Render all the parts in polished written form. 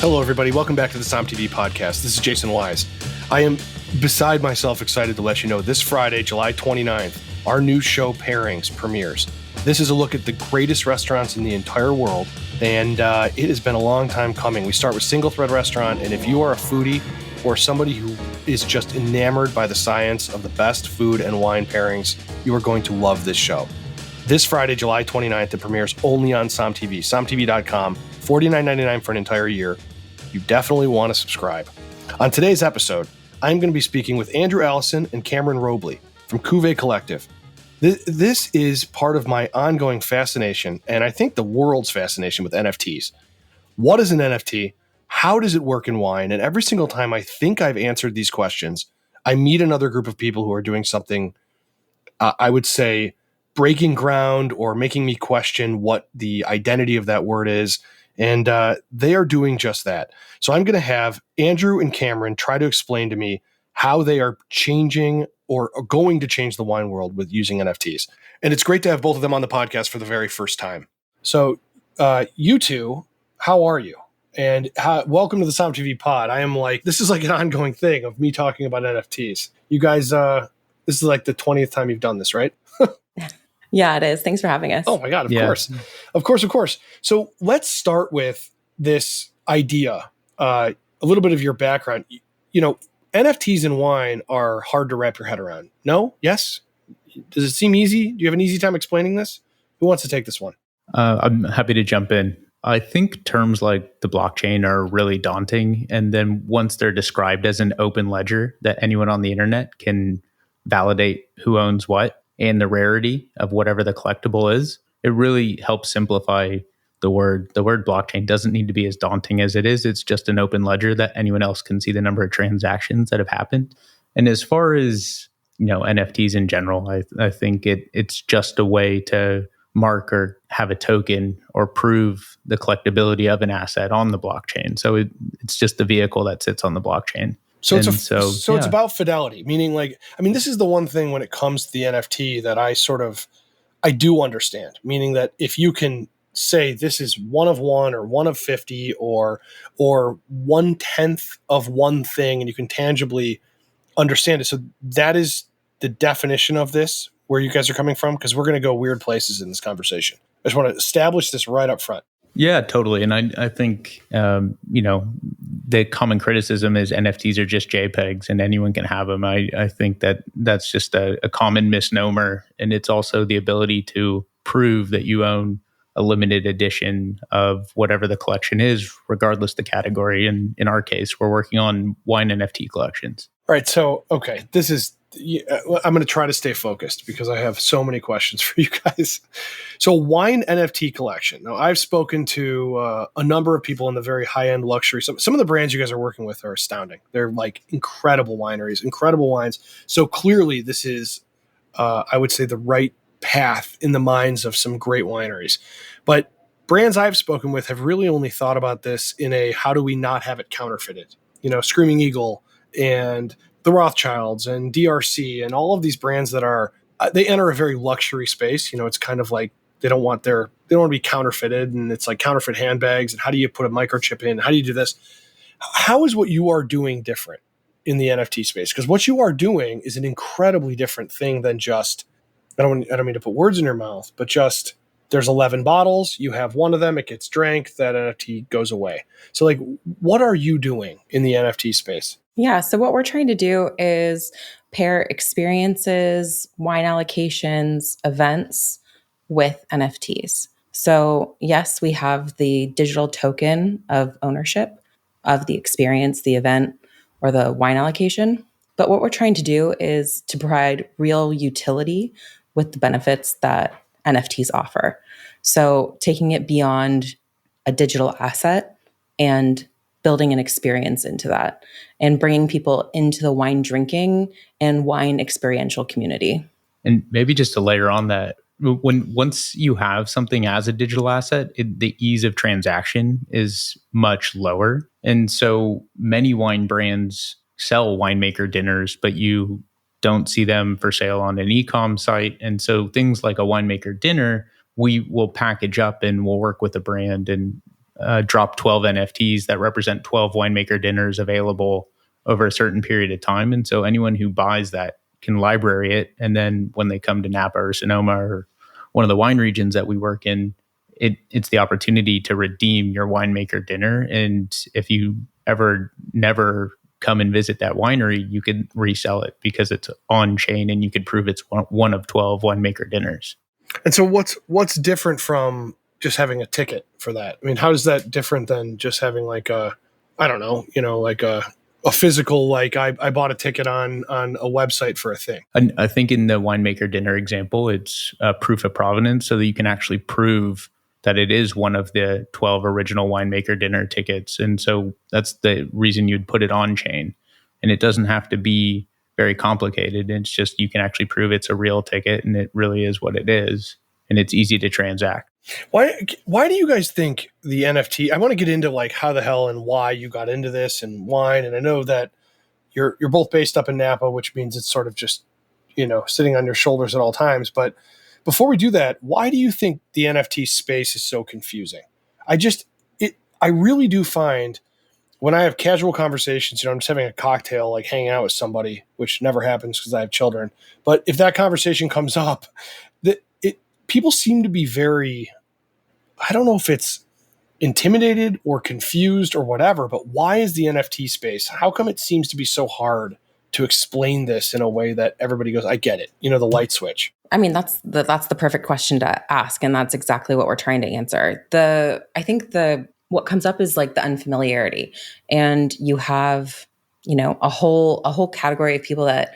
Hello, everybody. Welcome back to the SOM TV podcast. This is Jason Wise. I am beside myself excited to let you know this Friday, July 29th, our new show Pairings premieres. This is a look at the greatest restaurants in the entire world, and it has been a long time coming. We start with Single Thread Restaurant, and if you are a foodie or somebody who is just enamored by the science of the best food and wine pairings, you are going to love this show. This Friday, July 29th, it premieres only on SOM TV, somtv.com, $49.99 for an entire year. You definitely want to subscribe. On today's episode, I'm going to be speaking with Andrew Allison and Cameron Robley from Cuvée Collective. This is part of my ongoing fascination, and I think the world's fascination with NFTs. What is an NFT? How does it work in wine? And every single time I think I've answered these questions, I meet another group of people who are doing something, I would say, breaking ground or making me question what the identity of that word is. And they are doing just that. So I'm going to have Andrew and Cameron try to explain to me how they are changing or going to change the wine world with using NFTs. And it's great to have both of them on the podcast for the very first time. So you two, how are you? And welcome to the SOM TV pod. This is like an ongoing thing of me talking about NFTs. You guys, this is like the 20th time you've done this, right? Yeah, it is. Thanks for having us. Oh my God, of course. So let's start with this idea, a little bit of your background. You know, NFTs in wine are hard to wrap your head around. No? Yes? Does it seem easy? Do you have an easy time explaining this? Who wants to take this one? I'm happy to jump in. I think terms like the blockchain are really daunting. And then once they're described as an open ledger that anyone on the internet can validate who owns what, and the rarity of whatever the collectible is, it really helps simplify the word. The word blockchain doesn't need to be as daunting as it is. It's just an open ledger that anyone else can see the number of transactions that have happened. And as far as, NFTs in general, I think it's just a way to mark or have a token or prove the collectability of an asset on the blockchain. So it's just the vehicle that sits on the blockchain. So it's about fidelity, meaning this is the one thing when it comes to the NFT that I do understand, meaning that if you can say this is one of one or one of 50 or 1/10 of one thing, and you can tangibly understand it. So that is the definition of this, where you guys are coming from, because we're going to go weird places in this conversation. I just want to establish this right up front. Yeah, totally. And I think, the common criticism is NFTs are just JPEGs and anyone can have them. I think that's just a common misnomer. And it's also the ability to prove that you own a limited edition of whatever the collection is, regardless the category. And in our case, we're working on wine NFT collections. All right. So, okay, I'm going to try to stay focused because I have so many questions for you guys. So wine NFT collection. Now, I've spoken to a number of people in the very high-end luxury. Some of the brands you guys are working with are astounding. They're like incredible wineries, incredible wines. So clearly this is, I would say, the right path in the minds of some great wineries. But brands I've spoken with have really only thought about this in a how do we not have it counterfeited? Screaming Eagle and the Rothschilds and DRC and all of these brands that they enter a very luxury space. It's kind of like they don't want to be counterfeited, and it's like counterfeit handbags. And how do you put a microchip in? How do you do this? How is what you are doing different in the NFT space? Because what you are doing is an incredibly different thing than just, I don't mean to put words in your mouth, but just there's 11 bottles. You have one of them. It gets drank. That NFT goes away. So what are you doing in the NFT space? Yeah. So what we're trying to do is pair experiences, wine allocations, events with NFTs. So yes, we have the digital token of ownership of the experience, the event, or the wine allocation. But what we're trying to do is to provide real utility with the benefits that NFTs offer. So taking it beyond a digital asset and building an experience into that and bringing people into the wine drinking and wine experiential community. And maybe just to layer on that, once you have something as a digital asset, the ease of transaction is much lower. And so many wine brands sell winemaker dinners, but you don't see them for sale on an e-com site. And so things like a winemaker dinner, we will package up and we'll work with a brand and drop 12 NFTs that represent 12 winemaker dinners available over a certain period of time. And so anyone who buys that can library it. And then when they come to Napa or Sonoma or one of the wine regions that we work in, it's the opportunity to redeem your winemaker dinner. And if you ever never come and visit that winery, you could resell it because it's on chain and you could prove it's one of 12 winemaker dinners. And so what's different from just having a ticket for that? I mean, how is that different than just having like a, I don't know, like a physical, like I bought a ticket on a website for a thing? I think in the winemaker dinner example, it's a proof of provenance so that you can actually prove that it is one of the 12 original winemaker dinner tickets. And so that's the reason you'd put it on chain. And it doesn't have to be very complicated. It's just you can actually prove it's a real ticket and it really is what it is. And it's easy to transact. Why do you guys think the NFT, I want to get into like how the hell and why you got into this and wine. And I know that you're both based up in Napa, which means it's sort of just, sitting on your shoulders at all times. But before we do that, why do you think the NFT space is so confusing? I really do find when I have casual conversations, I'm just having a cocktail, like hanging out with somebody, which never happens because I have children. But if that conversation comes up, people seem to be very, I don't know if it's intimidated or confused or whatever, but why is the NFT space, how come it seems to be so hard to explain this in a way that everybody goes, I get it, the light switch? I mean, that's the perfect question to ask, and that's exactly what we're trying to answer. I think what comes up is like the unfamiliarity, and you have a whole category of people that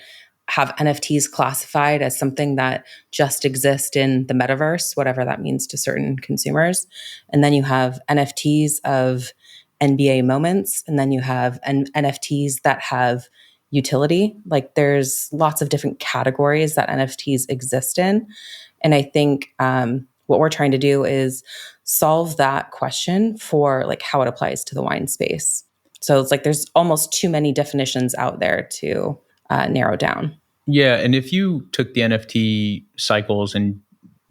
have NFTs classified as something that just exists in the metaverse, whatever that means to certain consumers, and then you have NFTs of NBA moments, and then you have NFTs that have utility. Like there's lots of different categories that NFTs exist in. And I think what we're trying to do is solve that question for like how it applies to the wine space. So it's like there's almost too many definitions out there to narrow down. Yeah. And if you took the NFT cycles and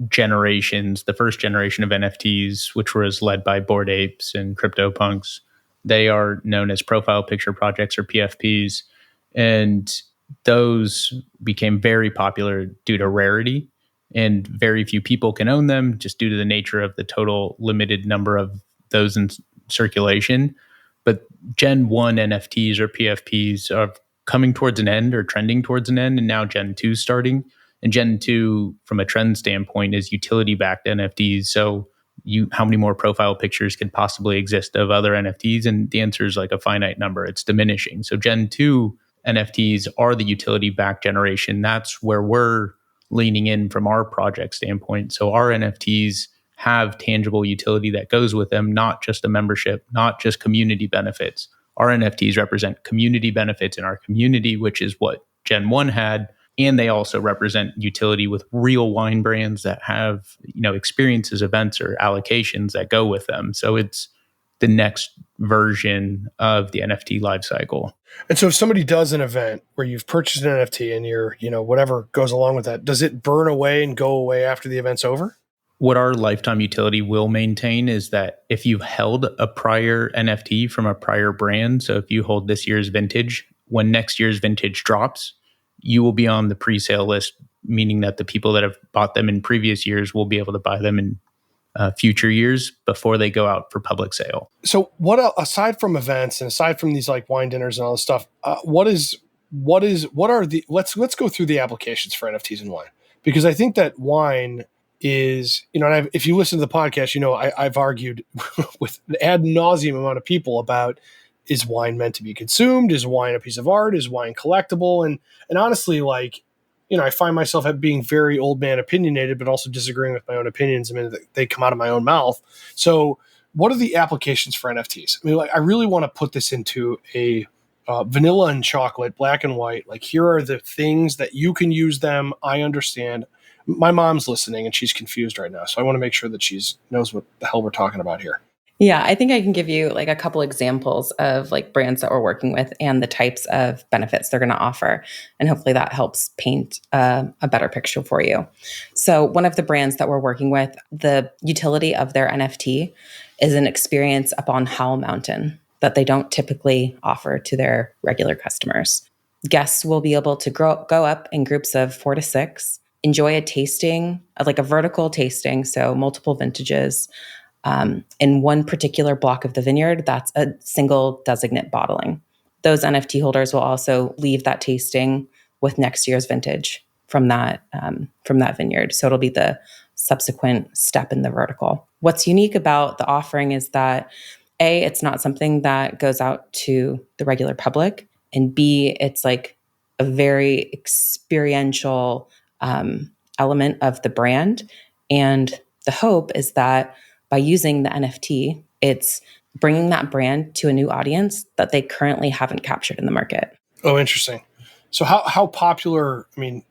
generations, the first generation of NFTs, which was led by Bored Apes and CryptoPunks, they are known as profile picture projects or PFPs. And those became very popular due to rarity, and very few people can own them just due to the nature of the total limited number of those in circulation. But Gen 1 NFTs or PFPs are coming towards an end or trending towards an end, and now Gen 2 is starting. And Gen 2, from a trend standpoint, is utility-backed NFTs. So how many more profile pictures could possibly exist of other NFTs? And the answer is like a finite number. It's diminishing. So Gen 2 NFTs are the utility-backed generation. That's where we're leaning in from our project standpoint. So our NFTs have tangible utility that goes with them, not just a membership, not just community benefits. Our NFTs represent community benefits in our community, which is what Gen 1 had. And they also represent utility with real wine brands that have, experiences, events, or allocations that go with them. So it's the next version of the NFT lifecycle. And so if somebody does an event where you've purchased an NFT and you're, whatever goes along with that, does it burn away and go away after the event's over? What our lifetime utility will maintain is that if you've held a prior NFT from a prior brand, so if you hold this year's vintage, when next year's vintage drops, you will be on the pre-sale list, meaning that the people that have bought them in previous years will be able to buy them in future years before they go out for public sale. So what, aside from events and aside from these like wine dinners and all this stuff, let's go through the applications for NFTs and wine, because I think that wine is, and if you listen to the podcast, I've argued with an ad nauseum amount of people about, is wine meant to be consumed? Is wine a piece of art? Is wine collectible? And honestly, like, I find myself being very old man opinionated, but also disagreeing with my own opinions. I mean, they come out of my own mouth. So what are the applications for NFTs? I mean, like, I really want to put this into a vanilla and chocolate, black and white. Like, here are the things that you can use them. I understand. My mom's listening and she's confused right now. So I want to make sure that she knows what the hell we're talking about here. Yeah, I think I can give you like a couple examples of like brands that we're working with and the types of benefits they're going to offer. And hopefully that helps paint a better picture for you. So, one of the brands that we're working with, the utility of their NFT is an experience up on Howell Mountain that they don't typically offer to their regular customers. Guests will be able to go up in groups of 4 to 6, enjoy a tasting, like a vertical tasting, so multiple vintages in one particular block of the vineyard. That's a single designate bottling. Those NFT holders will also leave that tasting with next year's vintage from that vineyard. So it'll be the subsequent step in the vertical. What's unique about the offering is that A, it's not something that goes out to the regular public, and B, it's like a very experiential element of the brand. And the hope is that by using the NFT, it's bringing that brand to a new audience that they currently haven't captured in the market. Oh, interesting. So how popular, do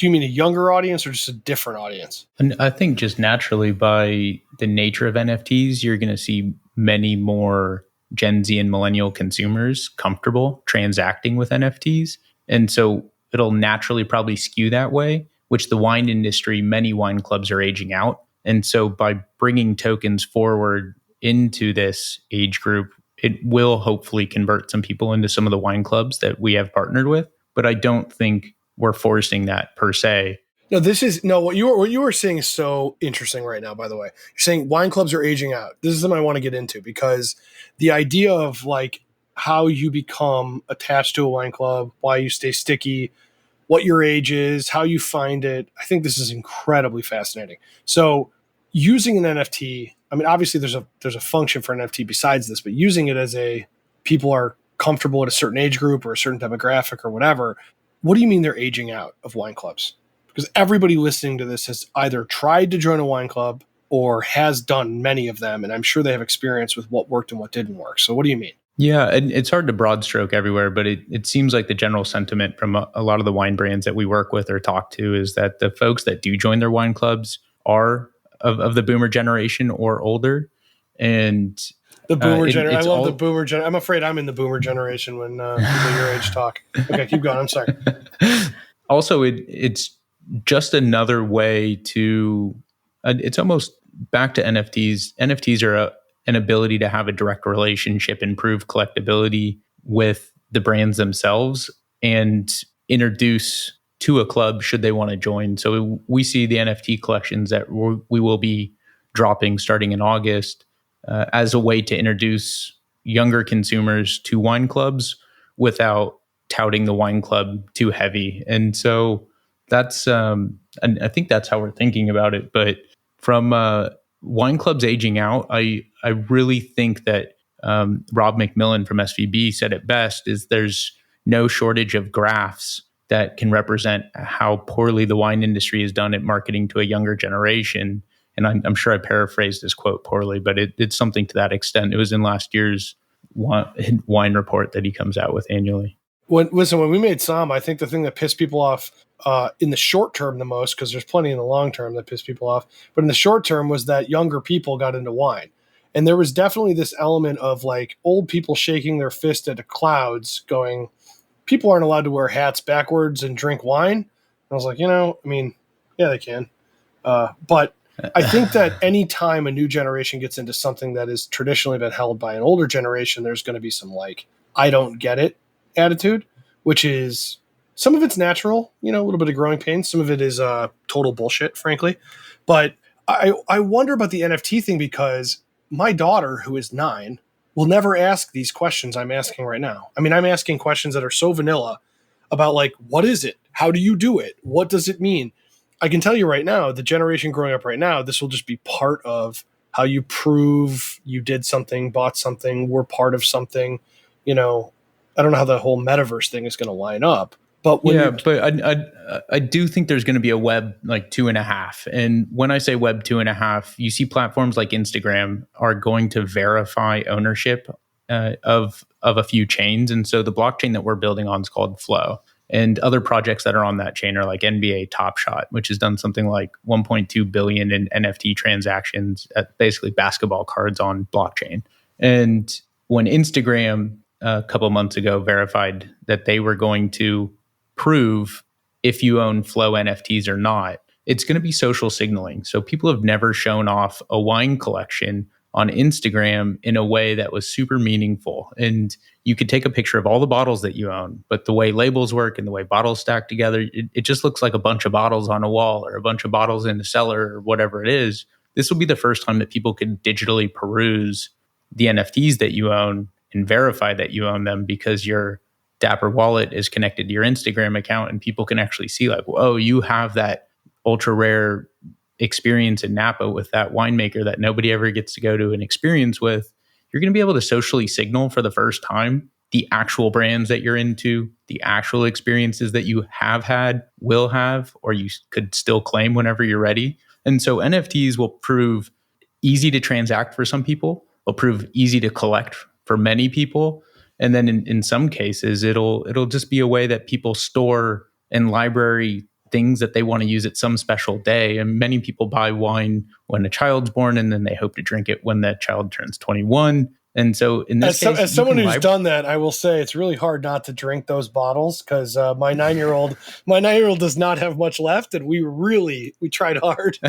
you mean a younger audience or just a different audience? And I think just naturally by the nature of NFTs, you're going to see many more Gen Z and millennial consumers comfortable transacting with NFTs. And so it'll naturally probably skew that way, which the wine industry, many wine clubs are aging out. And so by bringing tokens forward into this age group, it will hopefully convert some people into some of the wine clubs that we have partnered with. But I don't think we're forcing that per se. No, what you were saying is so interesting right now, by the way. You're saying wine clubs are aging out. This is something I want to get into, because the idea of like how you become attached to a wine club, why you stay sticky, what your age is, how you find it. I think this is incredibly fascinating. So using an NFT, obviously there's a function for an NFT besides this, but using it as people are comfortable at a certain age group or a certain demographic or whatever. What do you mean they're aging out of wine clubs? Because everybody listening to this has either tried to join a wine club or has done many of them, and I'm sure they have experience with what worked and what didn't work. So what do you mean? Yeah, and it's hard to broad stroke everywhere, but it seems like the general sentiment from a lot of the wine brands that we work with or talk to is that the folks that do join their wine clubs are of the boomer generation or older. And the boomer generation. I love the boomer generation. I'm afraid I'm in the boomer generation when people your age talk. Okay, keep going. I'm sorry. Also, it's just another way to, it's almost back to NFTs. NFTs are an ability to have a direct relationship, improve collectability with the brands themselves, and introduce to a club should they want to join. So we see the NFT collections that we will be dropping starting in August as a way to introduce younger consumers to wine clubs without touting the wine club too heavy. And so that's, and I think that's how we're thinking about it. But from wine clubs aging out, I really think that Rob McMillan from SVB said it best, is there's no shortage of graphs that can represent how poorly the wine industry has done at marketing to a younger generation. And I'm sure I paraphrased his quote poorly, but it's something to that extent. It was in last year's wine report that he comes out with annually. When we made Som, I think the thing that pissed people off in the short term the most, because there's plenty in the long term that pissed people off, but in the short term was that younger people got into wine. And there was definitely this element of like old people shaking their fist at the clouds going, people aren't allowed to wear hats backwards and drink wine. And I was like, yeah, they can. But I think that any time a new generation gets into something that has traditionally been held by an older generation, there's going to be some like, I don't get it attitude, which is, some of it's natural, a little bit of growing pains. Some of it is total bullshit, frankly. But I wonder about the NFT thing, because my daughter, who is 9, will never ask these questions I'm asking right now. I'm asking questions that are so vanilla about like, what is it? How do you do it? What does it mean? I can tell you right now, the generation growing up right now, this will just be part of how you prove you did something, bought something, were part of something. I don't know how the whole metaverse thing is going to line up. But I do think there's going to be a web like 2.5. And when I say web 2.5, you see platforms like Instagram are going to verify ownership of a few chains. And so the blockchain that we're building on is called Flow. And other projects that are on that chain are like NBA Top Shot, which has done something like 1.2 billion in NFT transactions at basically basketball cards on blockchain. And when Instagram a couple months ago verified that they were going to prove if you own Flow NFTs or not, it's going to be social signaling. So people have never shown off a wine collection on Instagram in a way that was super meaningful. And you could take a picture of all the bottles that you own, but the way labels work and the way bottles stack together, it just looks like a bunch of bottles on a wall or a bunch of bottles in a cellar or whatever it is. This will be the first time that people could digitally peruse the NFTs that you own and verify that you own them, because your Dapper wallet is connected to your Instagram account and people can actually see like, oh, you have that ultra rare experience in Napa with that winemaker that nobody ever gets to go to an experience with. You're going to be able to socially signal for the first time the actual brands that you're into, the actual experiences that you have had, will have, or you could still claim whenever you're ready. And so NFTs will prove easy to transact for some people, will prove easy to collect for many people. And then in some cases, it'll just be a way that people store and library things that they want to use at some special day. And many people buy wine when a child's born, and then they hope to drink it when that child turns 21. And so in this case, as someone who's done that, I will say it's really hard not to drink those bottles, because my 9-year-old does not have much left, and we tried hard.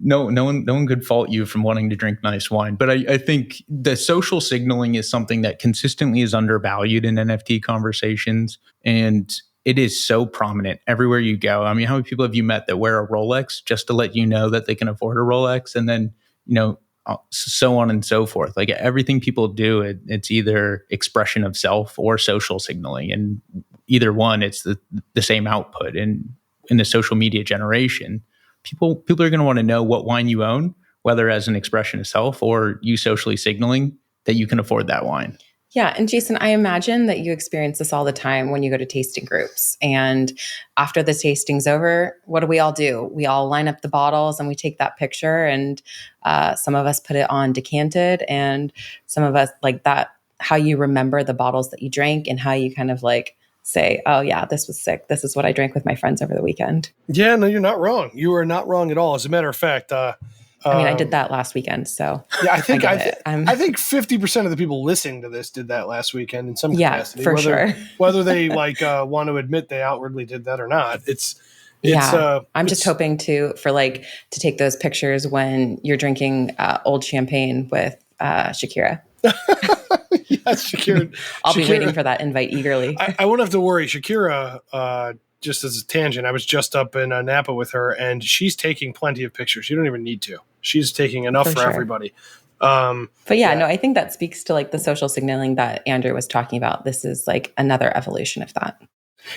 No one could fault you from wanting to drink nice wine. But I think the social signaling is something that consistently is undervalued in NFT conversations. And it is so prominent everywhere you go. I mean, how many people have you met that wear a Rolex just to let you know that they can afford a Rolex? And then, so on and so forth. Like everything people do, it's either expression of self or social signaling. And either one, it's the same output. And in the social media generation, people are going to want to know what wine you own, whether as an expression of self or you socially signaling that you can afford that wine. Yeah. And Jason, I imagine that you experience this all the time when you go to tasting groups. And after the tasting's over, what do? We all line up the bottles and we take that picture. And some of us put it on decanted, and some of us like that, how you remember the bottles that you drank and how you kind of like say, oh yeah, this was sick. This is what I drank with my friends over the weekend. Yeah, no, you're not wrong. You are not wrong at all. As a matter of fact, I did that last weekend. So yeah, I think 50% of the people listening to this did that last weekend in some capacity. For sure. Whether they want to admit they outwardly did that or not, I'm just hoping to take those pictures when you're drinking old champagne with Shakira. Yes, Shakira. I'll be waiting for that invite eagerly. I won't have to worry. Shakira, just as a tangent, I was just up in Napa with her, and she's taking plenty of pictures. You don't even need to. She's taking enough for everybody. No, I think that speaks to like the social signaling that Andrew was talking about. This is like another evolution of that.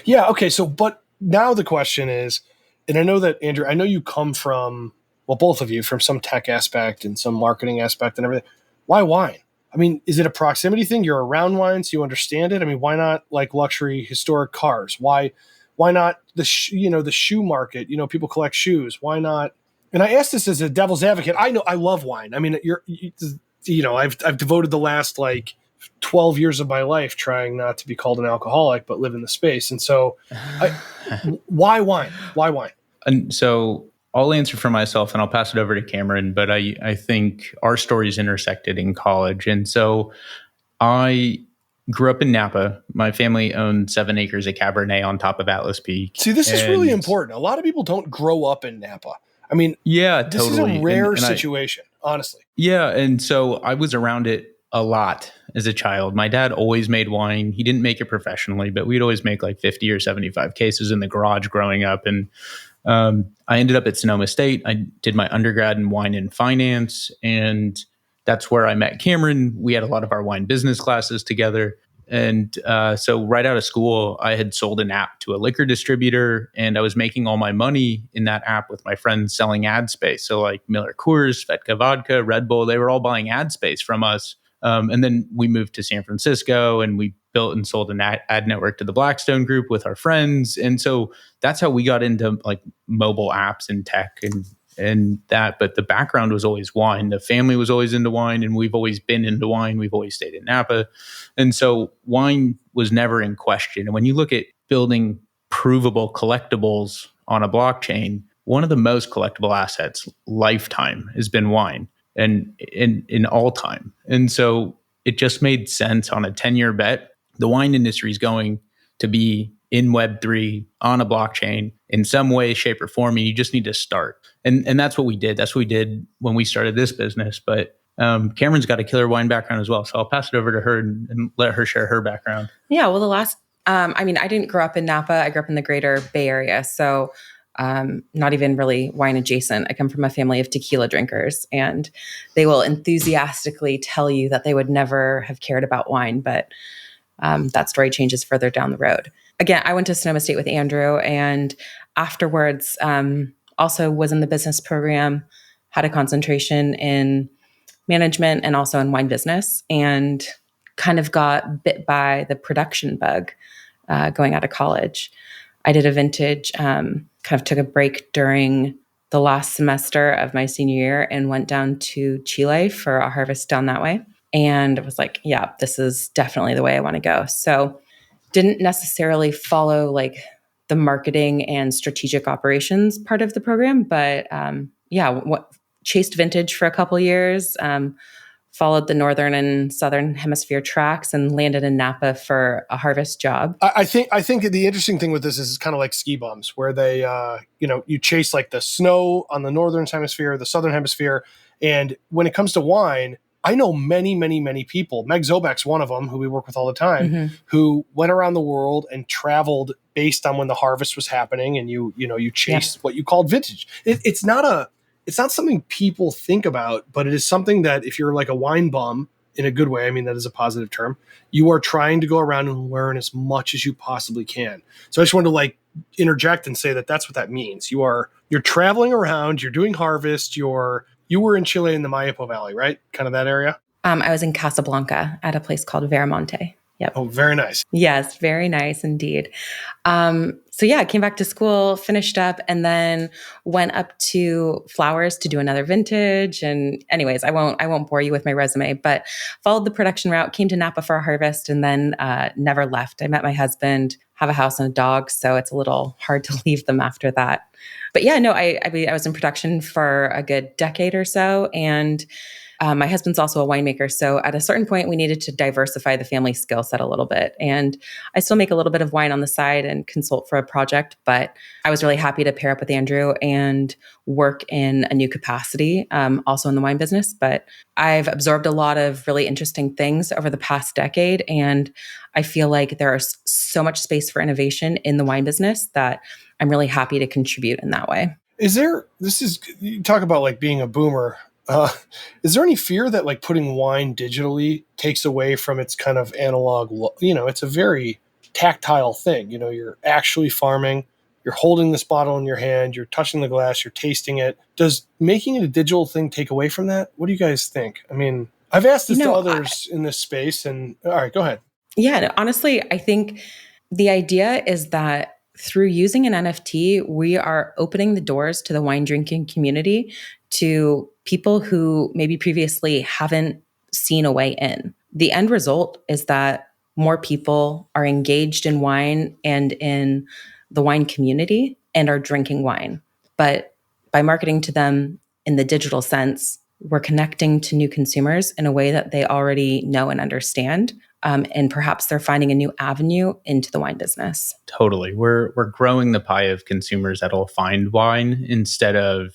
Yeah. Okay. So, but now the question is, and I know that Andrew, I know you come from, well, both of you, from some tech aspect and some marketing aspect and everything. Why wine? I mean, is it a proximity thing? You're around wines, you understand it. I mean, why not like luxury historic cars? Why not the shoe market? People collect shoes. Why not? And I ask this as a devil's advocate. I know I love wine. I mean, I've devoted the last like 12 years of my life trying not to be called an alcoholic, but live in the space. And so, why wine? Why wine? And so I'll answer for myself and I'll pass it over to Cameron, but I think our stories intersected in college. And so I grew up in Napa. My family owned 7 acres of Cabernet on top of Atlas Peak. See, this is really important. A lot of people don't grow up in Napa. I mean, yeah, this totally. is a rare situation, honestly. Yeah. And so I was around it a lot as a child. My dad always made wine. He didn't make it professionally, but we'd always make like 50 or 75 cases in the garage growing up. And I ended up at Sonoma State. I did my undergrad in wine and finance, and that's where I met Cameron. We had a lot of our wine business classes together. And so right out of school, I had sold an app to a liquor distributor, and I was making all my money in that app with my friends selling ad space. So like Miller Coors, Vodka Vodka, Red Bull, they were all buying ad space from us. And then we moved to San Francisco and we built and sold an ad network to the Blackstone Group with our friends. And so that's how we got into like mobile apps and tech. And and that, but the background was always wine. The family was always into wine, and we've always been into wine. We've always stayed in Napa. And so wine was never in question. And when you look at building provable collectibles on a blockchain, one of the most collectible assets, lifetime, has been wine, and in all time. And so it just made sense on a 10-year bet. The wine industry is going to be in Web3 on a blockchain in some way, shape, or form. And you just need to start. And that's what we did. That's what we did when we started this business. But Cameron's got a killer wine background as well. So I'll pass it over to her and let her share her background. Yeah, well, I didn't grow up in Napa. I grew up in the greater Bay Area. So not even really wine adjacent. I come from a family of tequila drinkers, and they will enthusiastically tell you that they would never have cared about wine. But that story changes further down the road. Again, I went to Sonoma State with Andrew, and afterwards also was in the business program, had a concentration in management and also in wine business, and kind of got bit by the production bug going out of college. I did a vintage, kind of took a break during the last semester of my senior year and went down to Chile for a harvest down that way. And I was like, yeah, this is definitely the way I want to go. So didn't necessarily follow like the marketing and strategic operations part of the program, but chased vintage for a couple years, followed the northern and southern hemisphere tracks, and landed in Napa for a harvest job. I think the interesting thing with this is it's kind of like ski bums, where they you chase like the snow on the northern hemisphere, the southern hemisphere, and when it comes to wine, I know many, many, many people. Meg Zobek's one of them, who we work with all the time, who went around the world and traveled based on when the harvest was happening, and you chased what you called vintage. It's not something people think about, but it is something that if you're like a wine bum in a good way, I mean, that is a positive term, you are trying to go around and learn as much as you possibly can. So I just wanted to like interject and say that that's what that means. You're traveling around, you're doing harvest, you were in Chile in the Mayapo Valley, right? Kind of that area? I was in Casablanca at a place called Veramonte. Yep. Oh, very nice. Yes, very nice indeed. I came back to school, finished up, and then went up to Flowers to do another vintage. And anyways, I won't bore you with my resume, but followed the production route, came to Napa for a harvest, and then never left. I met my husband, have a house and a dog, so it's a little hard to leave them after that. But yeah, no, I was in production for a good decade or so, and my husband's also a winemaker. So at a certain point, we needed to diversify the family skill set a little bit. And I still make a little bit of wine on the side and consult for a project, but I was really happy to pair up with Andrew and work in a new capacity, also in the wine business. But I've absorbed a lot of really interesting things over the past decade. And I feel like there is so much space for innovation in the wine business that I'm really happy to contribute in that way. You talk about like being a boomer. Is there any fear that like putting wine digitally takes away from its kind of analog it's a very tactile thing. You're actually farming, you're holding this bottle in your hand, you're touching the glass, you're tasting it. Does making it a digital thing take away from that? What do you guys think? I mean, I've asked this to others in this space, and all right, go ahead. Yeah, no, honestly, I think the idea is that through using an NFT, we are opening the doors to the wine drinking community to people who maybe previously haven't seen a way in. The end result is that more people are engaged in wine and in the wine community and are drinking wine. But by marketing to them in the digital sense, we're connecting to new consumers in a way that they already know and understand. And perhaps they're finding a new avenue into the wine business. Totally. We're growing the pie of consumers that'll find wine instead of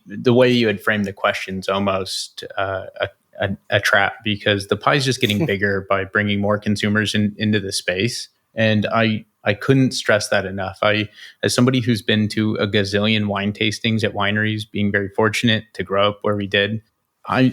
the way you had framed the questions, almost a trap, because the pie is just getting bigger by bringing more consumers into the space. And I couldn't stress that enough. As somebody who's been to a gazillion wine tastings at wineries, being very fortunate to grow up where we did, I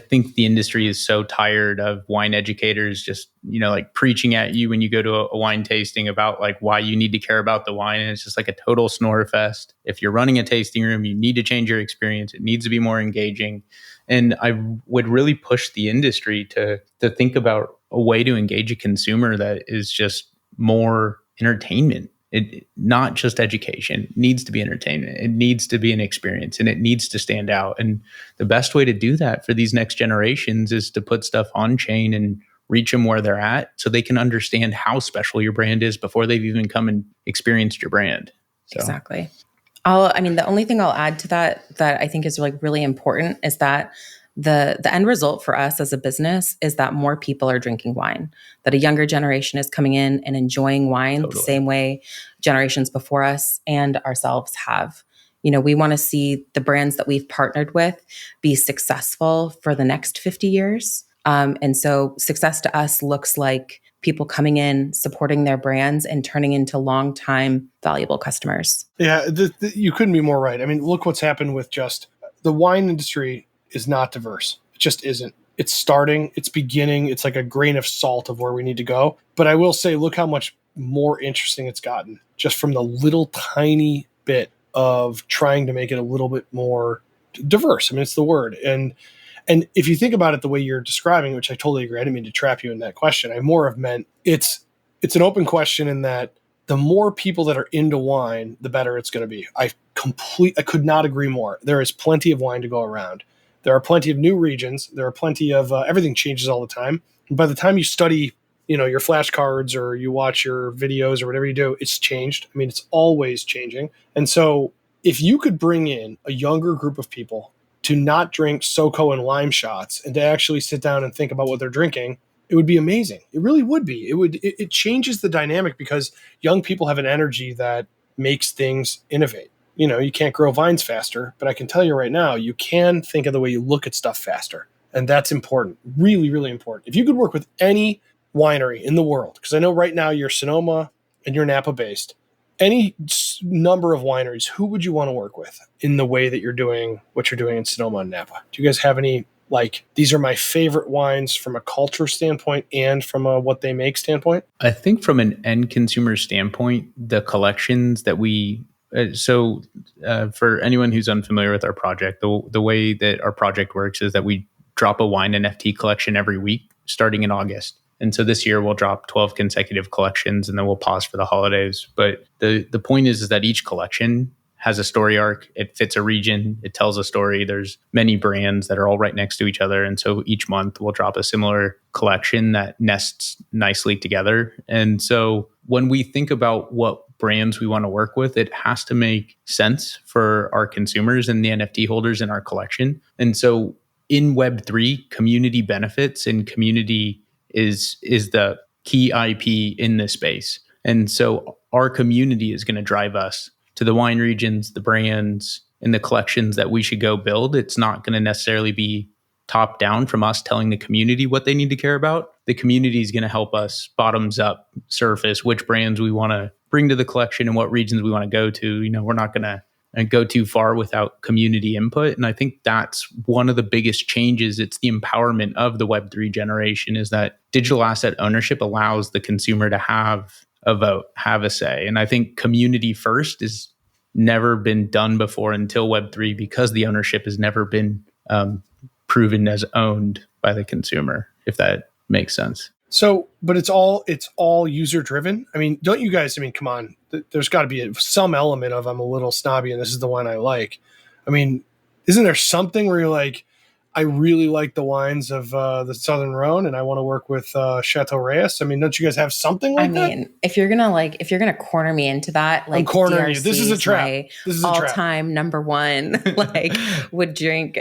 think the industry is so tired of wine educators just, like preaching at you when you go to a wine tasting about like why you need to care about the wine. And it's just like a total snore fest. If you're running a tasting room, you need to change your experience. It needs to be more engaging. And I would really push the industry to think about a way to engage a consumer that is just more entertainment. It not just education, it needs to be entertainment. It needs to be an experience, and it needs to stand out. And the best way to do that for these next generations is to put stuff on chain and reach them where they're at so they can understand how special your brand is before they've even come and experienced your brand. So. Exactly. The only thing I'll add to that I think is like really important is that the end result for us as a business is that more people are drinking wine, that a younger generation is coming in and enjoying wine the same way generations before us and ourselves have. We want to see the brands that we've partnered with be successful for the next 50 years. And so success to us looks like people coming in, supporting their brands, and turning into long-time valuable customers. Yeah, you couldn't be more right. I mean, look what's happened with just the wine industry is not diverse. It just isn't. It's starting, it's beginning. It's like a grain of salt of where we need to go. But I will say, look how much more interesting it's gotten just from the little tiny bit of trying to make it a little bit more diverse. I mean, it's the word. And if you think about it the way you're describing, which I totally agree, I didn't mean to trap you in that question. I more have meant it's an open question in that the more people that are into wine, the better it's going to be. I could not agree more. There is plenty of wine to go around. There are plenty of new regions. There are plenty of everything changes all the time. And by the time you study, your flashcards or you watch your videos or whatever you do, it's changed. I mean, it's always changing. And so if you could bring in a younger group of people to not drink SoCo and lime shots and to actually sit down and think about what they're drinking, it would be amazing. It really would be. It changes the dynamic because young people have an energy that makes things innovate. You can't grow vines faster, but I can tell you right now, you can think of the way you look at stuff faster. And that's important. Really, really important. If you could work with any winery in the world, because I know right now you're Sonoma and you're Napa based, any number of wineries, who would you want to work with in the way that you're doing what you're doing in Sonoma and Napa? Do you guys have any, these are my favorite wines from a culture standpoint and from a what they make standpoint? I think from an end consumer standpoint, the collections that for anyone who's unfamiliar with our project, the way that our project works is that we drop a wine NFT collection every week starting in August. And so this year we'll drop 12 consecutive collections and then we'll pause for the holidays. But the point is that each collection has a story arc. It fits a region. It tells a story. There's many brands that are all right next to each other. And so each month we'll drop a similar collection that nests nicely together. And so when we think about what brands we want to work with, it has to make sense for our consumers and the NFT holders in our collection. And so in Web3, community benefits and community is the key IP in this space. And so our community is going to drive us to the wine regions, the brands, and the collections that we should go build. It's not going to necessarily be top down from us telling the community what they need to care about. The community is going to help us bottoms up surface which brands we want to bring to the collection and what regions we want to go to. We're not going to go too far without community input. And I think that's one of the biggest changes. It's the empowerment of the Web3 generation is that digital asset ownership allows the consumer to have a vote, have a say. And I think community first has never been done before until Web3 because the ownership has never been proven as owned by the consumer, if that makes sense. So, but it's all user driven. I mean, don't you guys, come on, there's got to be some element of I'm a little snobby and this is the wine I like. I mean, isn't there something where you're like, I really like the wines of the Southern Rhone and I want to work with Chateau Reyes? I mean, don't you guys have something like that? If you're gonna corner me into that, I'm cornering you. This is a trap. This is a trap. All-time number one, would drink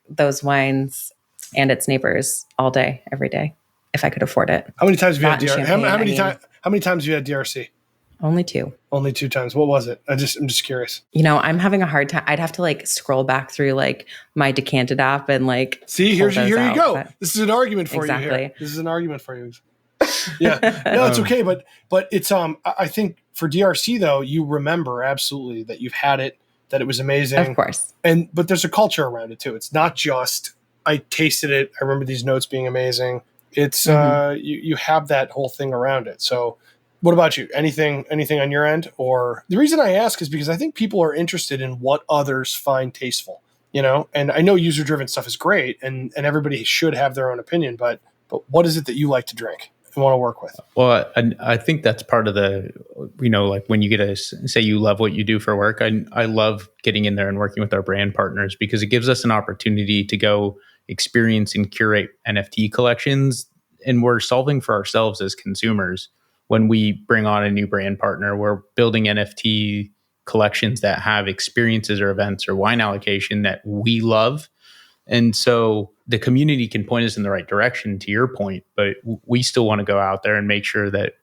those wines and its neighbors all day, every day, if I could afford it. How many times have you had DRC? How many times have you had DRC? Only two. Only 2 times. What was it? I'm just curious. I'm having a hard time. I'd have to scroll back through my Decanted app and See, here you go. This is an argument for you here. This is an argument for you. Yeah. No, it's okay. But it's I think for DRC though, you remember absolutely that you've had it, that it was amazing. Of course. But there's a culture around it too. It's not just I tasted it. I remember these notes being amazing. It's you have that whole thing around it. So what about you? Anything on your end? Or the reason I ask is because I think people are interested in what others find tasteful, and I know user driven stuff is great and everybody should have their own opinion, but what is it that you like to drink? and want to work with? Well, I think that's part of the, like when you get to say you love what you do for work, I love getting in there and working with our brand partners because it gives us an opportunity to go experience and curate NFT collections. And we're solving for ourselves as consumers. When we bring on a new brand partner, we're building NFT collections that have experiences or events or wine allocation that we love. And so the community can point us in the right direction, to your point, but we still want to go out there and make sure that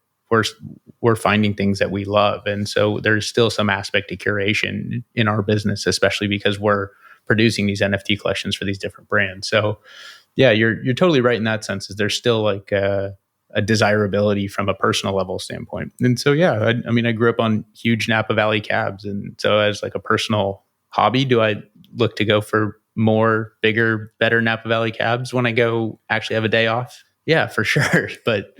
we're finding things that we love. And so there's still some aspect to curation in our business, especially because we're producing these NFT collections for these different brands. So yeah, you're totally right in that sense. Is there's still like a desirability from a personal level standpoint. And so yeah, I mean, I grew up on huge Napa Valley cabs, and so as like a personal hobby, do I look to go for more, bigger, better Napa Valley cabs when I go actually have a day off? Yeah, for sure. But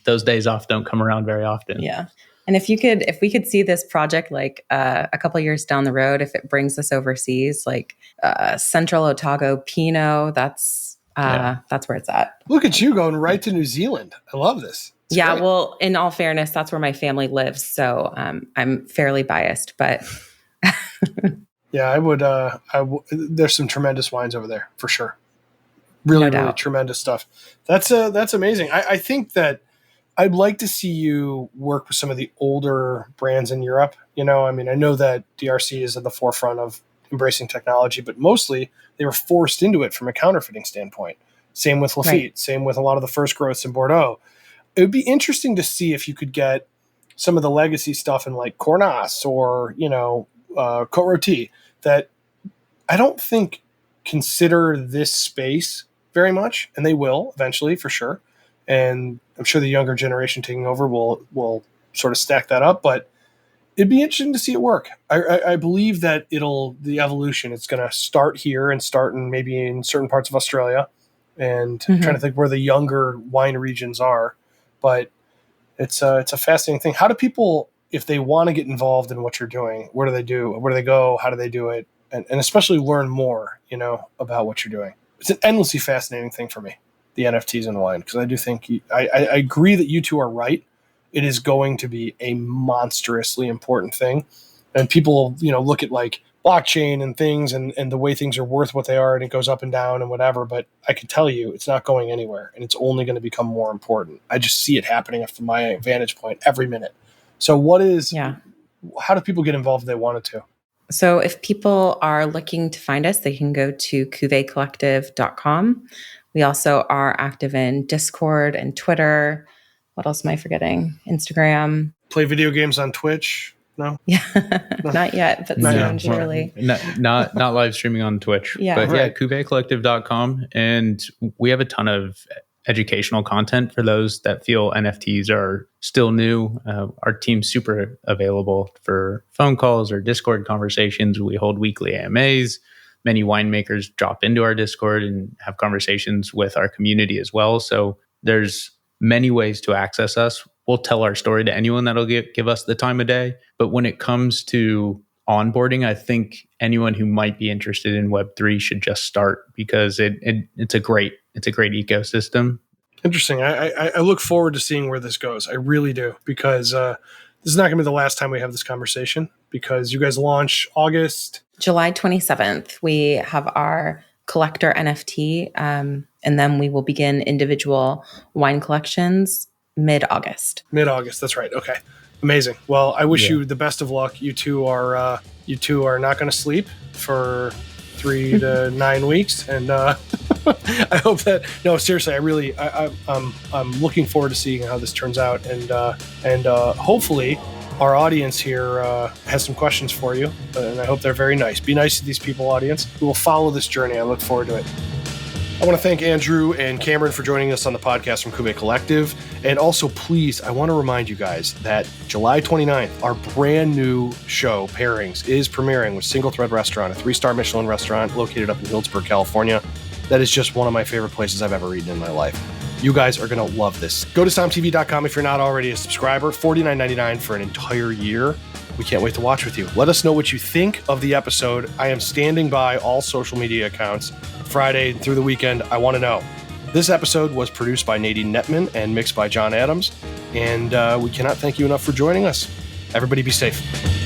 those days off don't come around very often. Yeah. And if we could see this project like a couple years down the road, if it brings us overseas, like Central Otago Pinot, that's where it's at. Look at you going right to New Zealand. I love this. It's great. Well, in all fairness, that's where my family lives. So I'm fairly biased, but Yeah, I would. There's some tremendous wines over there for sure. Really tremendous stuff. That's amazing. I think that I'd like to see you work with some of the older brands in Europe. I mean, I know that DRC is at the forefront of embracing technology, but mostly they were forced into it from a counterfeiting standpoint. Same with Lafite. Right. Same with a lot of the first growths in Bordeaux. It would be interesting to see if you could get some of the legacy stuff in like Cornas or Côte Rôtie that I don't think consider this space very much, and they will eventually for sure. And I'm sure the younger generation taking over will sort of stack that up, but it'd be interesting to see it work. I believe that the evolution, it's going to start here and start maybe in certain parts of Australia, and I'm trying to think where the younger wine regions are, but it's a fascinating thing. How do people, if they want to get involved in what you're doing, where do they go? How do they do it? And especially learn more, about what you're doing. It's an endlessly fascinating thing for me, the NFTs and wine, because I do think I agree that you two are right. It is going to be a monstrously important thing. And people, look at like blockchain and things and the way things are worth what they are, and it goes up and down and whatever. But I can tell you it's not going anywhere, and it's only going to become more important. I just see it happening from my vantage point every minute. So how do people get involved if they wanted to? So if people are looking to find us, they can go to cuvecollective.com. We also are active in Discord and Twitter. What else am I forgetting? Instagram. Play video games on Twitch? No? Yeah, not yet, but soon, surely. Not live streaming on Twitch. Yeah. But right. cuvecollective.com. And we have a ton of educational content for those that feel NFTs are still new. Our team's super available for phone calls or Discord conversations. We hold weekly AMAs. Many winemakers drop into our Discord and have conversations with our community as well. So there's many ways to access us. We'll tell our story to anyone that'll give us the time of day. But when it comes to onboarding, I think anyone who might be interested in Web3 should just start, because it's a great ecosystem. Interesting. I look forward to seeing where this goes. I really do, because this is not going to be the last time we have this conversation, because you guys launch July 27th. We have our collector NFT, and then we will begin individual wine collections mid-August. That's right. Okay. Amazing. Well, I wish you the best of luck. You two are not going to sleep for 3 to 9 weeks, and I hope that. No, seriously, I'm looking forward to seeing how this turns out, and hopefully our audience here has some questions for you, and I hope they're very nice. Be nice to these people, audience, who will follow this journey. I look forward to it. I want to thank Andrew and Cameron for joining us on the podcast from Cuvée Collective. And also, please, I want to remind you guys that July 29th, our brand new show, Pairings, is premiering with Single Thread Restaurant, a 3-star Michelin restaurant located up in Healdsburg, California. That is just one of my favorite places I've ever eaten in my life. You guys are going to love this. Go to SomTV.com if you're not already a subscriber. $49.99 for an entire year. We can't wait to watch with you. Let us know what you think of the episode. I am standing by all social media accounts Friday through the weekend. I want to know. This episode was produced by Nadine Netman and mixed by John Adams. And we cannot thank you enough for joining us. Everybody be safe.